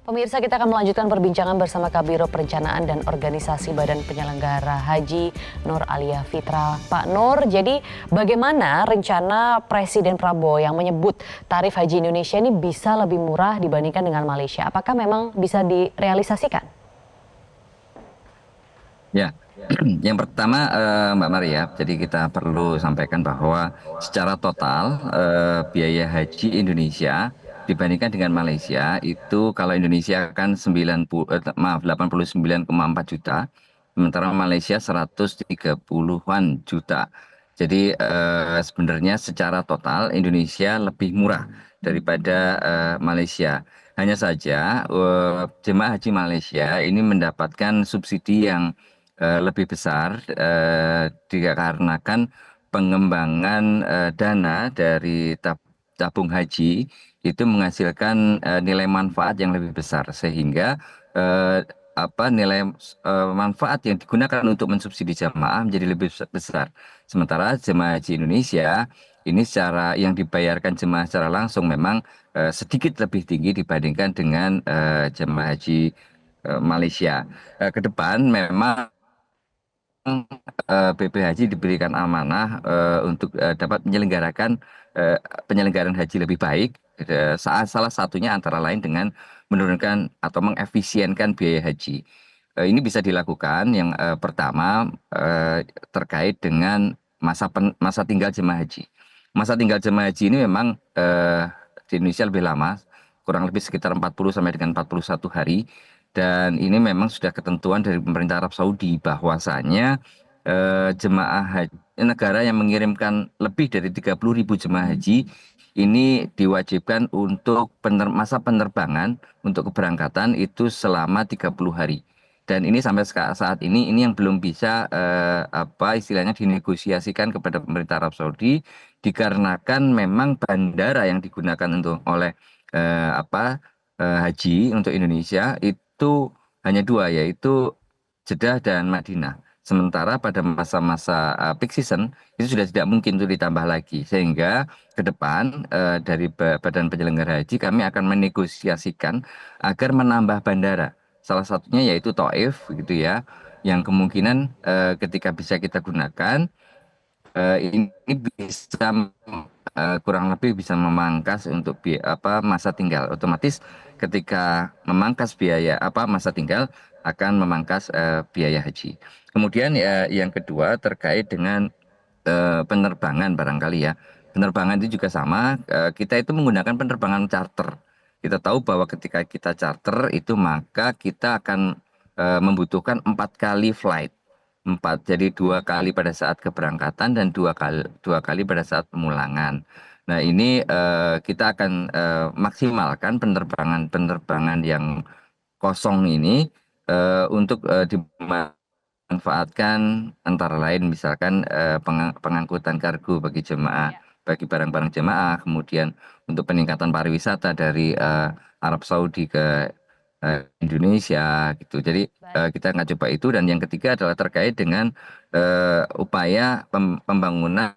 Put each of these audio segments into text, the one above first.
Pemirsa, kita akan melanjutkan perbincangan bersama Kabiro Perencanaan dan Organisasi Badan Penyelenggara Haji Nur Alia Fitra. Pak Nur, jadi bagaimana rencana Presiden Prabowo yang menyebut tarif haji Indonesia ini bisa lebih murah dibandingkan dengan Malaysia? Apakah memang bisa direalisasikan? Ya, yang pertama Mbak Maria, jadi kita perlu sampaikan bahwa secara total biaya haji Indonesia dibandingkan dengan Malaysia itu kalau Indonesia kan 89,4 juta, sementara Malaysia 130-an juta. Jadi sebenarnya secara total Indonesia lebih murah daripada Malaysia. Hanya saja jemaah haji Malaysia ini mendapatkan subsidi yang lebih besar dikarenakan pengembangan dana dari tabung haji itu menghasilkan nilai manfaat yang lebih besar sehingga eh, nilai manfaat yang digunakan untuk mensubsidi jamaah menjadi lebih besar. Sementara jemaah haji Indonesia ini secara yang dibayarkan jemaah secara langsung memang sedikit lebih tinggi dibandingkan dengan jemaah haji Malaysia. Ke depan memang BP Haji diberikan amanah untuk dapat menyelenggarakan eh, penyelenggaraan haji lebih baik. Salah satunya antara lain dengan menurunkan atau mengefisienkan biaya haji. Ini bisa dilakukan yang pertama terkait dengan masa tinggal jemaah haji. Masa tinggal jemaah haji ini memang di Indonesia lebih lama, kurang lebih sekitar 40 sampai dengan 41 hari. Dan ini memang sudah ketentuan dari pemerintah Arab Saudi bahwasanya jemaah haji negara yang mengirimkan lebih dari 30.000 jemaah haji ini diwajibkan untuk masa penerbangan untuk keberangkatan itu selama 30 hari. Dan ini sampai saat ini yang belum bisa istilahnya dinegosiasikan kepada pemerintah Arab Saudi dikarenakan memang bandara yang digunakan oleh haji untuk Indonesia itu hanya dua, yaitu Jeddah dan Madinah. Sementara pada masa-masa peak season itu sudah tidak mungkin untuk ditambah lagi. Sehingga ke depan dari Badan Penyelenggara Haji kami akan menegosiasikan agar menambah bandara. Salah satunya yaitu Taif gitu ya, yang kemungkinan ketika bisa kita gunakan ini bisa kurang lebih bisa memangkas untuk masa tinggal. Otomatis ketika memangkas biaya masa tinggal akan memangkas biaya haji. Kemudian yang kedua terkait dengan penerbangan barangkali ya. Penerbangan itu juga sama. Kita itu menggunakan penerbangan charter. Kita tahu bahwa ketika kita charter itu maka kita akan membutuhkan 4 kali flight. Jadi 2 kali pada saat keberangkatan dan dua kali pada saat pemulangan. Nah ini kita akan maksimalkan penerbangan yang kosong ini untuk dimanfaatkan antara lain misalkan pengangkutan kargo bagi jemaah, Ya. bagi barang-barang jemaah, kemudian untuk peningkatan pariwisata dari Arab Saudi ke Indonesia gitu. Jadi Baik. kita nggak coba itu, dan yang ketiga adalah terkait dengan upaya pembangunan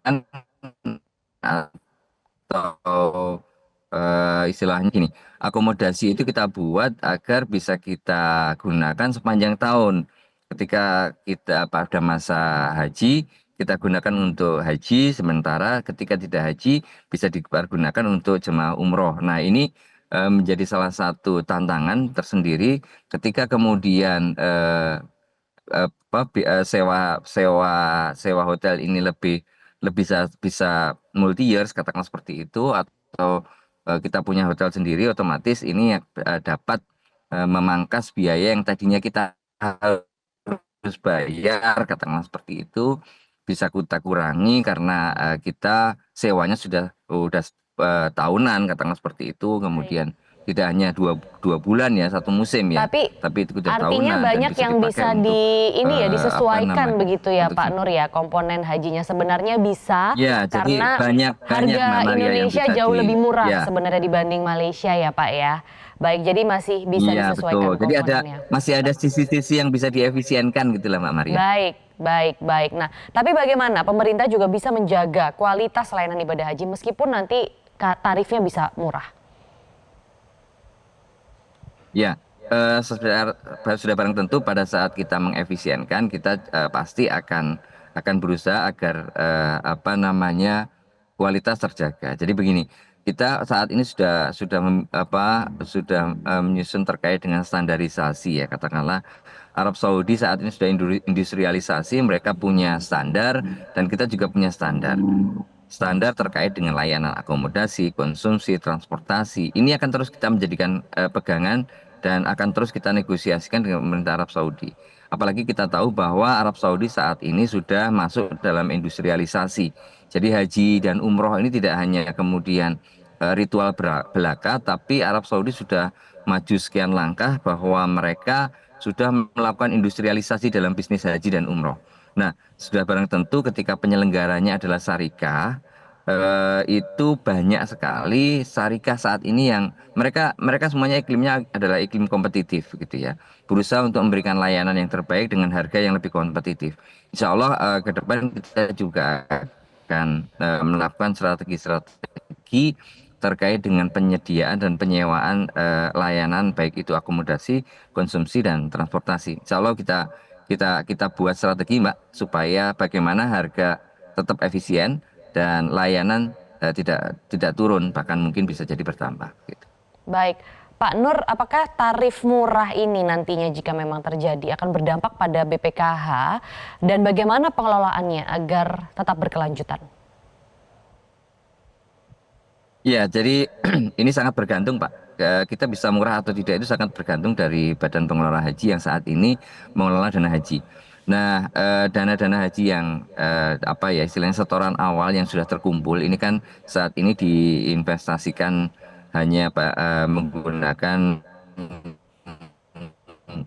atau istilahnya gini, akomodasi itu kita buat agar bisa kita gunakan sepanjang tahun. Ketika kita pada masa haji, kita gunakan untuk haji, sementara ketika tidak haji bisa dipergunakan untuk jemaah umroh. Nah ini menjadi salah satu tantangan tersendiri ketika kemudian sewa sewa sewa hotel ini lebih lebih bisa multi years katakan seperti itu, atau kita punya hotel sendiri, otomatis ini dapat memangkas biaya yang tadinya kita harus bayar katakanlah seperti itu, bisa kita kurangi karena kita sewanya sudah tahunan katakanlah seperti itu, Baik. kemudian tidak hanya dua bulan ya, satu musim ya, Tapi tapi itu sudah artinya tahunan dan banyak bisa yang dipakai bisa untuk disesuaikan begitu ya untuk Pak Nur ya, komponen hajinya sebenarnya bisa ya, jadi karena banyak banyak harga Mbak Maria yang Indonesia bisa jauh lebih murah ya. sebenarnya dibanding Malaysia ya Pak ya. Baik, jadi masih bisa Iya betul. disesuaikan Jadi komponennya. masih ada sisi-sisi yang bisa diefisienkan gitu lah Mbak Maria. Baik, baik, baik. Nah, tapi bagaimana pemerintah juga bisa menjaga kualitas layanan ibadah haji meskipun nanti tarifnya bisa murah? Ya, sudah barang tentu pada saat kita mengefisienkan, kita pasti akan berusaha agar apa namanya kualitas terjaga. Jadi begini, kita saat ini sudah menyusun terkait dengan standarisasi ya, katakanlah Arab Saudi saat ini sudah industrialisasi, mereka punya standar dan kita juga punya standar. Standar terkait dengan layanan akomodasi, konsumsi, transportasi. Ini akan terus kita menjadikan pegangan dan akan terus kita negosiasikan dengan pemerintah Arab Saudi. Apalagi kita tahu bahwa Arab Saudi saat ini sudah masuk dalam industrialisasi. Jadi haji dan umroh ini tidak hanya kemudian ritual belaka, tapi Arab Saudi sudah maju sekian langkah bahwa mereka sudah melakukan industrialisasi dalam bisnis haji dan umroh. Nah, sudah barang tentu ketika penyelenggaranya adalah syarikah, itu banyak sekali syarikah saat ini yang mereka mereka semuanya iklimnya adalah iklim kompetitif gitu ya. Berusaha untuk memberikan layanan yang terbaik dengan harga yang lebih kompetitif. Insya Allah ke depan kita juga akan melakukan strategi-strategi terkait dengan penyediaan dan penyewaan layanan baik itu akomodasi, konsumsi dan transportasi. Insya Allah kita buat strategi Mbak supaya bagaimana harga tetap efisien dan layanan tidak turun bahkan mungkin bisa jadi bertambah gitu. Baik, Pak Nur, apakah tarif murah ini nantinya jika memang terjadi akan berdampak pada BPKH dan bagaimana pengelolaannya agar tetap berkelanjutan? Ya, jadi ini sangat bergantung Pak. Kita bisa murah atau tidak itu sangat bergantung dari Badan Pengelola Haji yang saat ini mengelola dana haji. Nah, dana-dana haji yang apa ya istilahnya setoran awal yang sudah terkumpul ini kan saat ini diinvestasikan hanya Pak menggunakan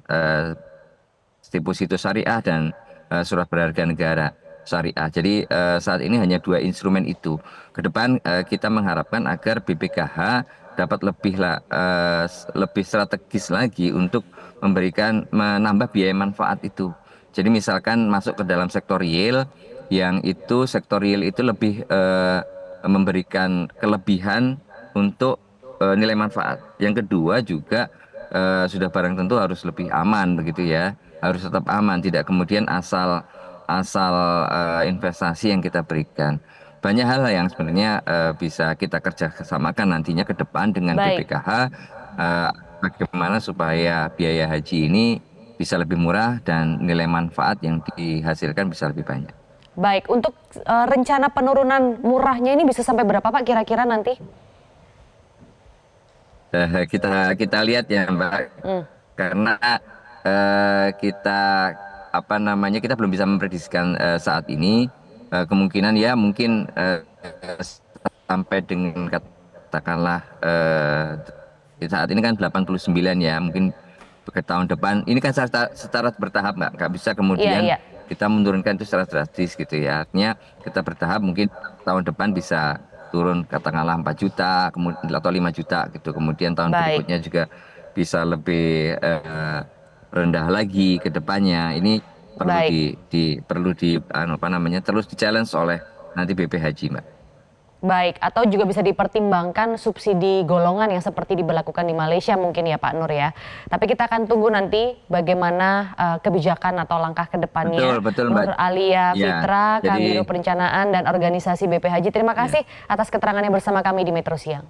eh, deposito syariah dan surat berharga negara syariah. Jadi saat ini hanya dua instrumen itu. Ke depan kita mengharapkan agar BPKH dapat lebih strategis lagi untuk menambah biaya manfaat itu. Jadi misalkan masuk ke dalam sektor real, yang itu sektor real itu lebih memberikan kelebihan untuk nilai manfaat. Yang kedua juga sudah barang tentu harus lebih aman begitu ya, harus tetap aman, tidak kemudian asal asal investasi yang kita berikan. Banyak hal yang sebenarnya bisa kita kerjasamakan nantinya ke depan dengan Baik. BPKH, eh, bagaimana supaya biaya haji ini bisa lebih murah dan nilai manfaat yang dihasilkan bisa lebih banyak. Baik, untuk rencana penurunan murahnya ini bisa sampai berapa Pak kira-kira nanti? Kita lihat ya Mbak, Hmm. karena kita apa namanya kita belum bisa memprediksikan saat ini. Kemungkinan ya mungkin sampai dengan katakanlah saat ini kan 89 ya, mungkin ke tahun depan ini kan secara bertahap nggak bisa Iya, kemudian iya. kita menurunkan itu secara drastis gitu ya. Artinya kita bertahap, mungkin tahun depan bisa turun katakanlah 4 juta kemudian atau 5 juta gitu, kemudian tahun Baik. berikutnya juga bisa lebih rendah lagi ke depannya. Ini perlu Baik. apa namanya terus di challenge oleh nanti BP Haji Mbak. Baik, atau juga bisa dipertimbangkan subsidi golongan yang seperti diberlakukan di Malaysia mungkin ya Pak Nur ya. Tapi kita akan tunggu nanti bagaimana kebijakan atau langkah ke Betul depannya. betul Mbak. Nur Alia Ya, Fitra, jadi Kabiro Perencanaan dan Organisasi BP Haji. Terima ya. kasih atas keterangannya bersama kami di Metro Siang.